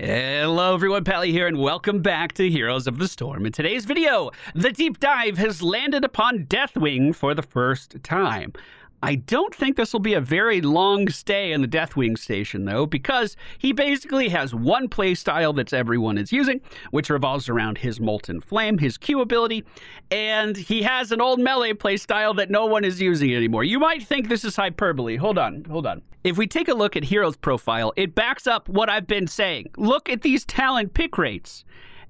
Hello everyone, Pally here, and welcome back to Heroes of the Storm. In today's video, the deep dive has landed upon Deathwing for the first time. I don't think this will be a very long stay in the Deathwing station, though, because he basically has one playstyle that everyone is using, which revolves around his Molten Flame, his Q ability, and he has an old melee playstyle that no one is using anymore. You might think this is hyperbole. Hold on. If we take a look at Hero's profile, it backs up what I've been saying. Look at these talent pick rates.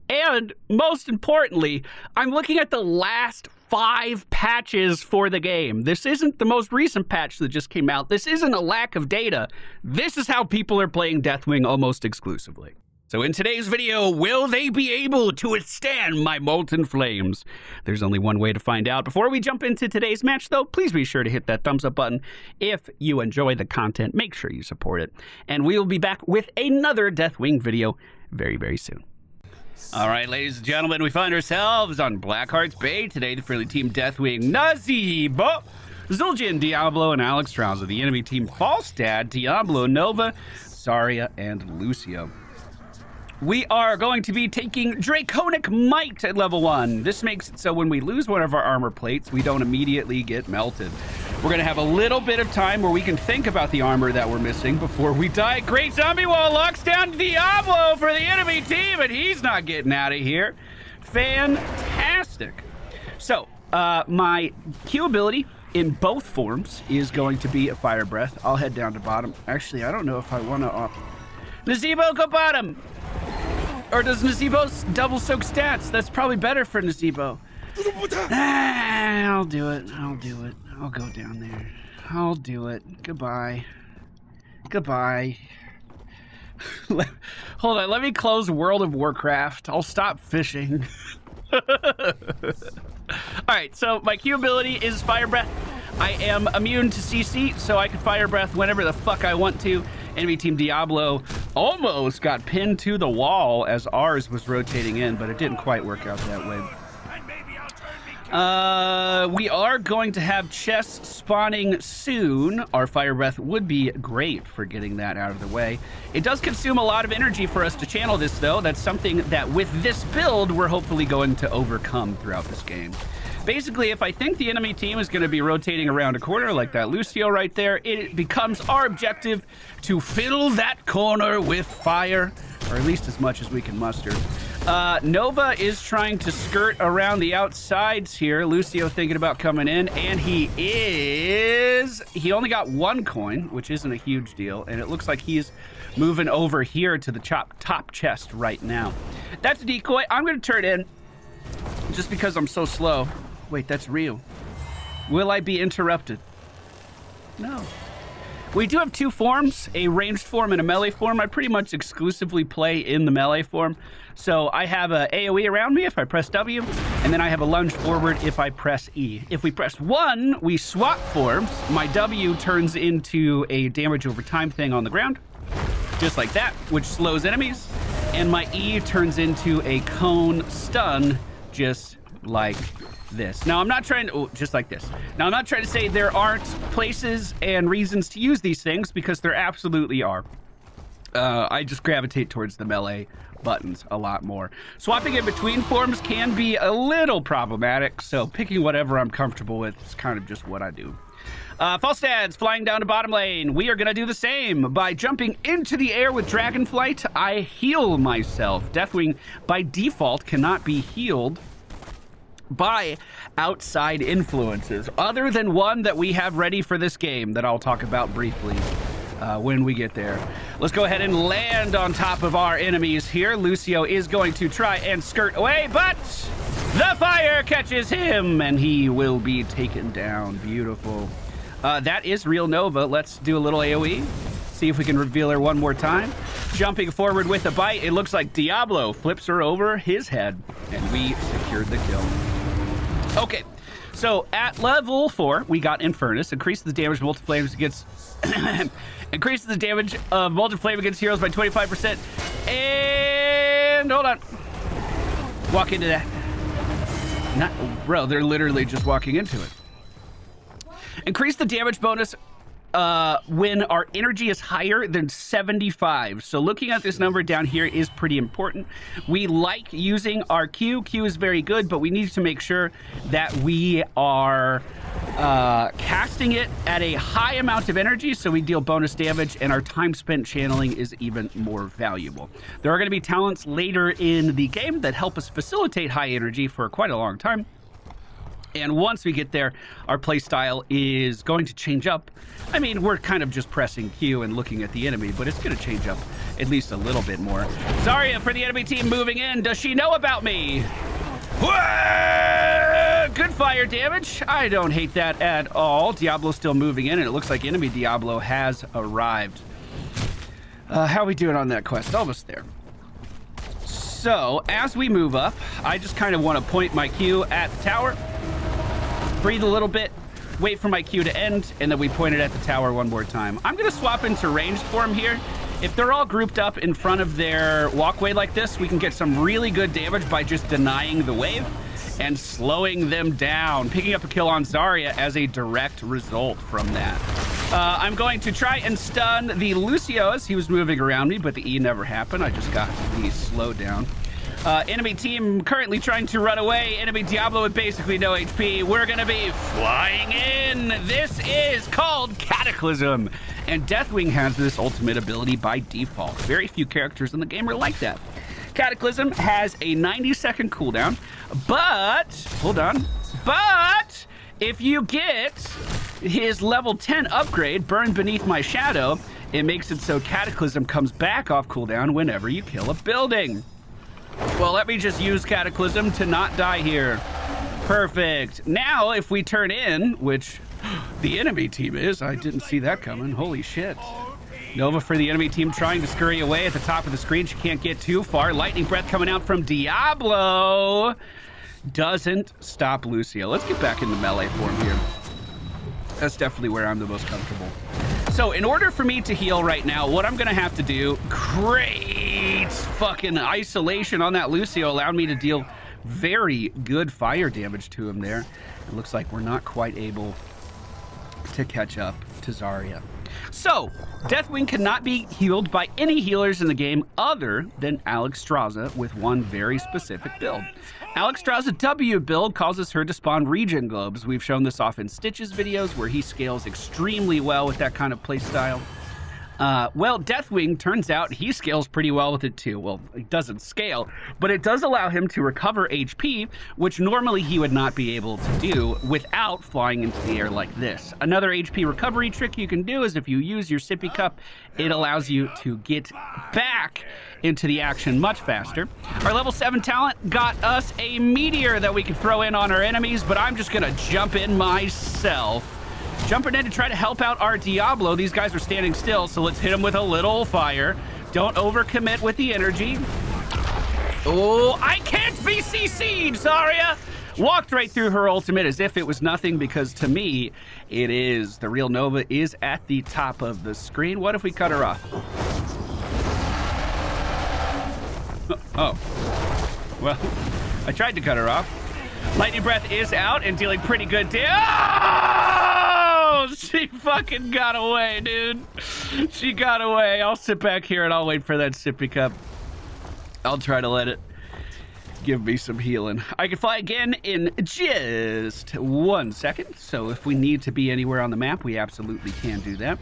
And most importantly, I'm looking at the last 5 patches for the game. This isn't the most recent patch that just came out. This isn't a lack of data. This is how people are playing Deathwing almost exclusively. So in today's video, will they be able to withstand my Molten Flames? There's only one way to find out. Before we jump into today's match, though, please be sure to hit that thumbs up button. If you enjoy the content, make sure you support it. And we will be back with another Deathwing video very, very soon. All right, ladies and gentlemen, we find ourselves on Blackheart's Bay. Today, the friendly team Deathwing, Nazeebo, Zul'jin, Diablo, and Alex Trouser. The enemy team Falstad, Diablo, Nova, Zarya, and Lucio. We are going to be taking Draconic Might at level 1. This makes it so when we lose one of our armor plates, we don't immediately get melted. We're going to have a little bit of time where we can think about the armor that we're missing before we die. Great Zombie Wall locks down Diablo for the enemy team, and he's not getting out of here. Fantastic. So, my Q ability in both forms is going to be a Fire Breath. I'll head down to bottom. Actually, I don't know if I want to off. Nazeebo, go bottom! Or does Nazeebo's double soak stats? That's probably better for Nazeebo. I'll do it. I'll go down there. I'll do it. Goodbye. Hold on, let me close World of Warcraft. I'll stop fishing. Alright, so my Q ability is Fire Breath. I am immune to CC, so I can Fire Breath whenever the fuck I want to. Enemy team Diablo almost got pinned to the wall as ours was rotating in, but it didn't quite work out that way. We are going to have chests spawning soon. Our Fire Breath would be great for getting that out of the way. It does consume a lot of energy for us to channel this, though. That's something that with this build, we're hopefully going to overcome throughout this game. Basically, if I think the enemy team is going to be rotating around a corner like that Lucio right there, it becomes our objective to fill that corner with fire, or at least as much as we can muster. Nova is trying to skirt around the outsides here. Lucio thinking about coming in, and he only got 1 coin, which isn't a huge deal, and it looks like he's moving over here to the top chest right now. That's a decoy. I'm going to turn in just because I'm so slow. Wait, that's real. Will I be interrupted? No. We do have 2 forms, a ranged form and a melee form. I pretty much exclusively play in the melee form. So I have a AoE around me if I press W, and then I have a lunge forward if I press E. If we press 1, we swap forms. My W turns into a damage over time thing on the ground, just like that, which slows enemies. And my E turns into a cone stun, just like this. Now, I'm not trying to, just like this. Now, I'm not trying to say there aren't places and reasons to use these things, because there absolutely are. I just gravitate towards the melee buttons a lot more. Swapping in between forms can be a little problematic, so picking whatever I'm comfortable with is kind of just what I do. Falstad's flying down to bottom lane. We are going to do the same. By jumping into the air with Dragonflight, I heal myself. Deathwing, by default, cannot be healed by outside influences, other than one that we have ready for this game that I'll talk about briefly when we get there. Let's go ahead and land on top of our enemies here. Lucio is going to try and skirt away, but the fire catches him, and he will be taken down. Beautiful. That is real Nova. Let's do a little AoE. See if we can reveal her one more time. Jumping forward with a bite, it looks like Diablo flips her over his head, and we secured the kill. Okay, so at level 4, we got Infernus. Increases the damage of Molten Flames against... increases the damage of Molten Flame against heroes by 25%. And... hold on. Walk into that. Bro, they're literally just walking into it. Increase the damage bonus when our energy is higher than 75. So looking at this number down here is pretty important. We like using our Q. Q is very good, but we need to make sure that we are casting it at a high amount of energy so we deal bonus damage, and our time spent channeling is even more valuable. There are going to be talents later in the game that help us facilitate high energy for quite a long time. And once we get there, our playstyle is going to change up. I mean, we're kind of just pressing Q and looking at the enemy, but it's going to change up at least a little bit more. Zarya for the enemy team moving in. Does she know about me? Whoa! Good fire damage. I don't hate that at all. Diablo's still moving in, and it looks like enemy Diablo has arrived. How are we doing on that quest? Almost there. So, as we move up, I just kind of want to point my Q at the tower. Breathe a little bit, wait for my Q to end, and then we point it at the tower one more time. I'm going to swap into ranged form here. If they're all grouped up in front of their walkway like this, we can get some really good damage by just denying the wave and slowing them down. Picking up a kill on Zarya as a direct result from that. I'm going to try and stun the Lucio as he was moving around me, but the E never happened. I just got the slowdown. Enemy team currently trying to run away. Enemy Diablo with basically no HP. We're going to be flying in. This is called Cataclysm. And Deathwing has this ultimate ability by default. Very few characters in the game are like that. Cataclysm has a 90-second cooldown. But, hold on. But, if you get his level 10 upgrade, Burn Beneath My Shadow, it makes it so Cataclysm comes back off cooldown whenever you kill a building. Well, let me just use Cataclysm to not die here. Perfect. Now, if we turn in, which the enemy team is, I didn't see that coming. Holy shit. Nova for the enemy team trying to scurry away at the top of the screen. She can't get too far. Lightning Breath coming out from Diablo. Doesn't stop Lucio. Let's get back into melee form here. That's definitely where I'm the most comfortable. So in order for me to heal right now, what I'm going to have to do, great fucking isolation on that Lucio allowed me to deal very good fire damage to him there. It looks like we're not quite able to catch up to Zarya. So, Deathwing cannot be healed by any healers in the game other than Alexstrasza with one very specific build. Alexstrasza W build causes her to spawn regen globes. We've shown this off in Stitch's videos where he scales extremely well with that kind of playstyle. Well, Deathwing, turns out he scales pretty well with it too. Well, it doesn't scale, but it does allow him to recover HP, which normally he would not be able to do without flying into the air like this. Another HP recovery trick you can do is if you use your sippy cup, it allows you to get back into the action much faster. Our level 7 talent got us a meteor that we can throw in on our enemies, but I'm just gonna jump in myself. Jumping in to try to help out our Diablo. These guys are standing still, so let's hit them with a little fire. Don't overcommit with the energy. Oh, I can't be CC'd, Zarya! Walked right through her ultimate as if it was nothing, because to me, it is. The real Nova is at the top of the screen. What if we cut her off? Oh. Well, I tried to cut her off. Lightning Breath is out and dealing pretty good damage. Oh, she fucking got away, dude. She got away. I'll sit back here and I'll wait for that sippy cup. I'll try to let it give me some healing. I can fly again in just 1 second. So if we need to be anywhere on the map, we absolutely can do that.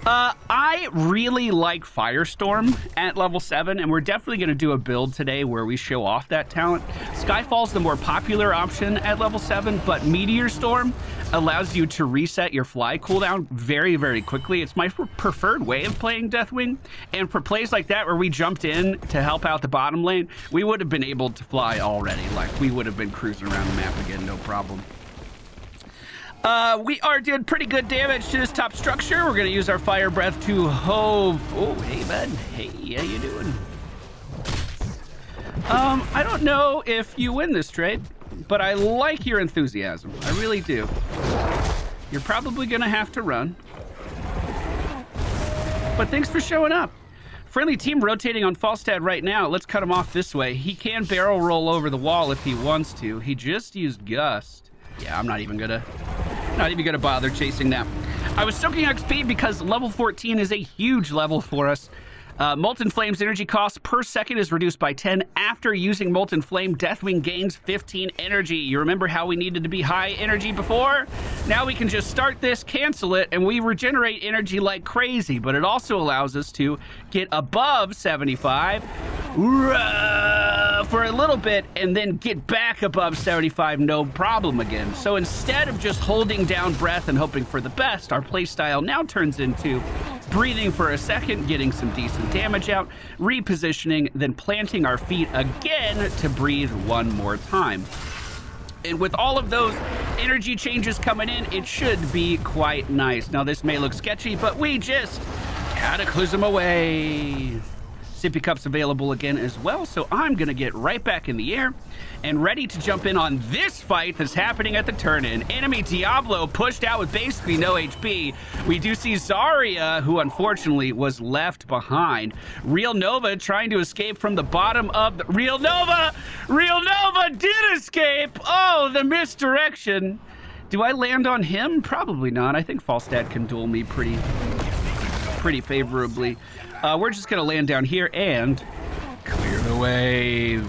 I really like Firestorm at level 7, and we're definitely going to do a build today where we show off that talent. Skyfall's the more popular option at level 7, but Meteor Storm allows you to reset your fly cooldown very, very quickly. It's my preferred way of playing Deathwing, and for plays like that where we jumped in to help out the bottom lane, we would have been able to fly already. Like, we would have been cruising around the map again, no problem. We are doing pretty good damage to this top structure. We're going to use our Fire Breath to hove. Oh, hey, bud. Hey, how you doing? I don't know if you win this trade, but I like your enthusiasm. I really do. You're probably going to have to run. But thanks for showing up. Friendly team rotating on Falstad right now. Let's cut him off this way. He can barrel roll over the wall if he wants to. He just used Gust. Yeah, I'm not even gonna bother chasing that. I was soaking XP because level 14 is a huge level for us. Molten Flame's energy cost per second is reduced by 10. After using Molten Flame, Deathwing gains 15 energy. You remember how we needed to be high energy before? Now we can just start this, cancel it, and we regenerate energy like crazy. But it also allows us to get above 75 for a little bit and then get back above 75 no problem again. So instead of just holding down breath and hoping for the best, our playstyle now turns into breathing for a second, getting some decent damage out, repositioning, then planting our feet again to breathe one more time. And with all of those energy changes coming in, it should be quite nice. Now this may look sketchy, but we just cataclysm away. Sippy Cup's available again as well, so I'm gonna get right back in the air and ready to jump in on this fight that's happening at the turn-in. Enemy Diablo pushed out with basically no HP. We do see Zarya, who unfortunately was left behind. Real Nova trying to escape from the bottom of the... Real Nova did escape! Oh, the misdirection. Do I land on him? Probably not. I think Falstad can duel me pretty favorably. We're just gonna land down here and clear the wave.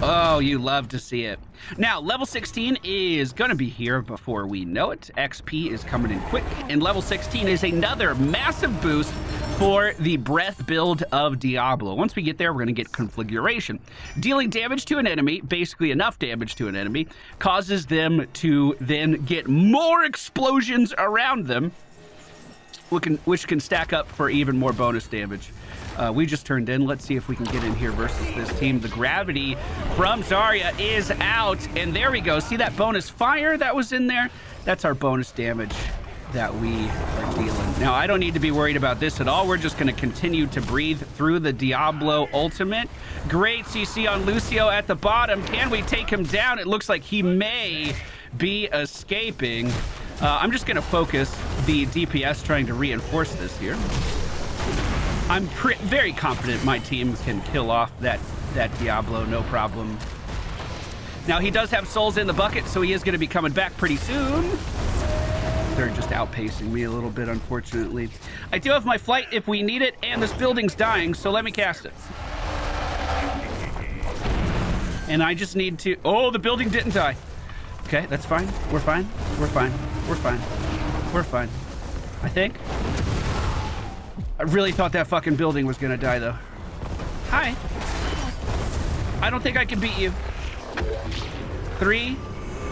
Oh, you love to see it. Now, level 16 is gonna be here before we know it. XP is coming in quick, and level 16 is another massive boost for the breath build of Diablo. Once we get there, we're gonna get configuration. Dealing damage to an enemy, basically enough damage to an enemy, causes them to then get more explosions around them, which can stack up for even more bonus damage. We just turned in. Let's see if we can get in here versus this team. The gravity from Zarya is out, and there we go. See that bonus fire that was in there? That's our bonus damage that we are dealing. Now, I don't need to be worried about this at all. We're just gonna continue to breathe through the Diablo ultimate. Great CC on Lucio at the bottom. Can we take him down? It looks like he may be escaping. I'm just gonna focus the DPS trying to reinforce this here. I'm very confident my team can kill off that Diablo, no problem. Now he does have souls in the bucket, so he is gonna be coming back pretty soon. They're just outpacing me a little bit, unfortunately. I do have my flight if we need it, and this building's dying, so let me cast it. And I just need to, oh, the building didn't die. Okay, that's fine. We're fine. We're fine. We're fine. We're fine. I think. I really thought that fucking building was gonna die, though. Hi. I don't think I can beat you. 3,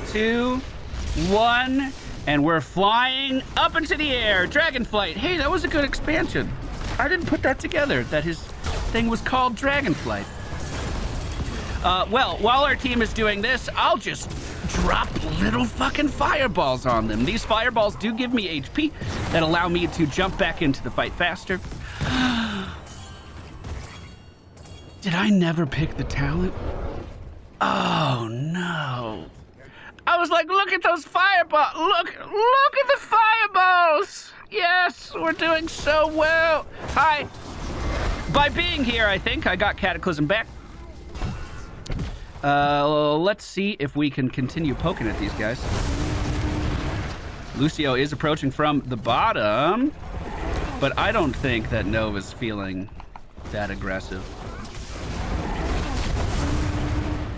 2, 1, and we're flying up into the air. Dragonflight. Hey, that was a good expansion. I didn't put that together, that his thing was called Dragonflight. Well, while our team is doing this, I'll just drop little fucking fireballs on them. These fireballs do give me HP that allow me to jump back into the fight faster. Did I never pick the talent? Oh no. I was like, look at those fireballs. Look at the fireballs. Yes, we're doing so well. Hi. By being here, I think I got Cataclysm back. Let's see if we can continue poking at these guys. Lucio is approaching from the bottom, but I don't think that Nova's feeling that aggressive.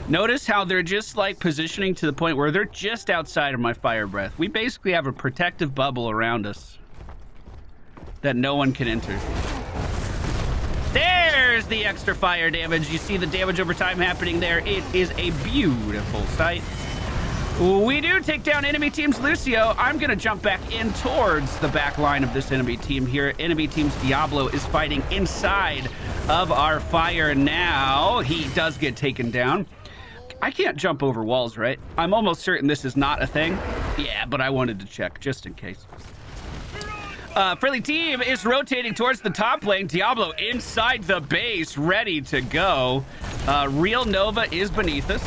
Notice how they're just like positioning to the point where they're just outside of my fire breath. We basically have a protective bubble around us that no one can enter. There's the extra fire damage. You see the damage over time happening there. It is a beautiful sight. We do take down enemy team's Lucio. I'm gonna jump back in towards the back line of this enemy team here. Enemy team's Diablo is fighting inside of our fire now. He does get taken down. I can't jump over walls, right? I'm almost certain this is not a thing. Yeah, but I wanted to check just in case. Friendly team is rotating towards the top lane. Diablo inside the base, ready to go. Real Nova is beneath us.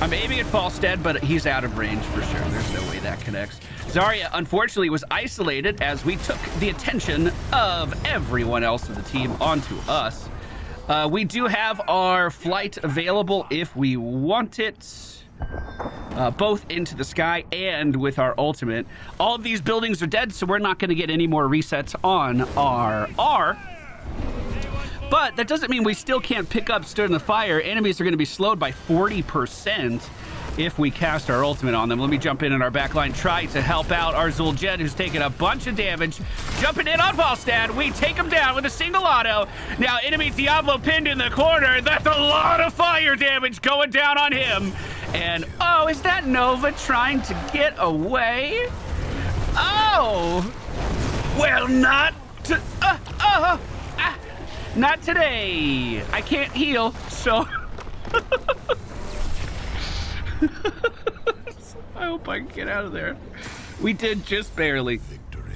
I'm aiming at Falstad, but he's out of range for sure. There's no way that connects. Zarya, unfortunately, was isolated as we took the attention of everyone else of the team onto us. We do have our flight available if we want it. both into the sky and with our ultimate. All of these buildings are dead, so we're not going to get any more resets on our R. But that doesn't mean we still can't pick up Stood in the Fire. Enemies are going to be slowed by 40% if we cast our ultimate on them. Let me jump in our backline, try to help out our Zul'jin, who's taking a bunch of damage. Jumping in on Falstad, we take him down with a single auto. Now enemy Diablo pinned in the corner. That's a lot of fire damage going down on him. And oh, is that Nova trying to get away? Oh, well, not today. I can't heal, so I hope I can get out of there. We did just barely. Victory.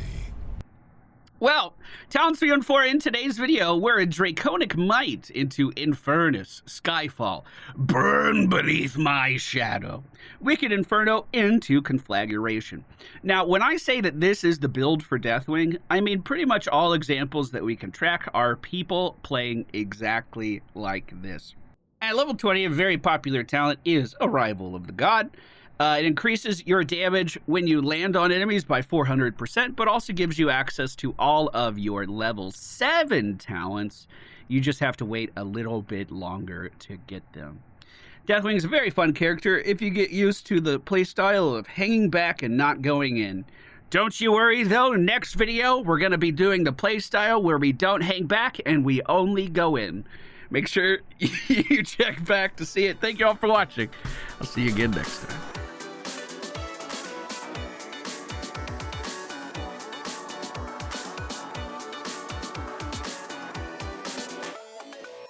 Well, Talents 3 and 4 in today's video, we're a Draconic Might into Infernus, Skyfall, Burn Beneath My Shadow, Wicked Inferno into Conflagration. Now, when I say that this is the build for Deathwing, I mean pretty much all examples that we can track are people playing exactly like this. At level 20, a very popular talent is Arrival of the God. It increases your damage when you land on enemies by 400%, but also gives you access to all of your level 7 talents. You just have to wait a little bit longer to get them. Deathwing is a very fun character if you get used to the playstyle of hanging back and not going in. Don't you worry though, next video we're going to be doing the playstyle where we don't hang back and we only go in. Make sure you check back to see it. Thank you all for watching. I'll see you again next time.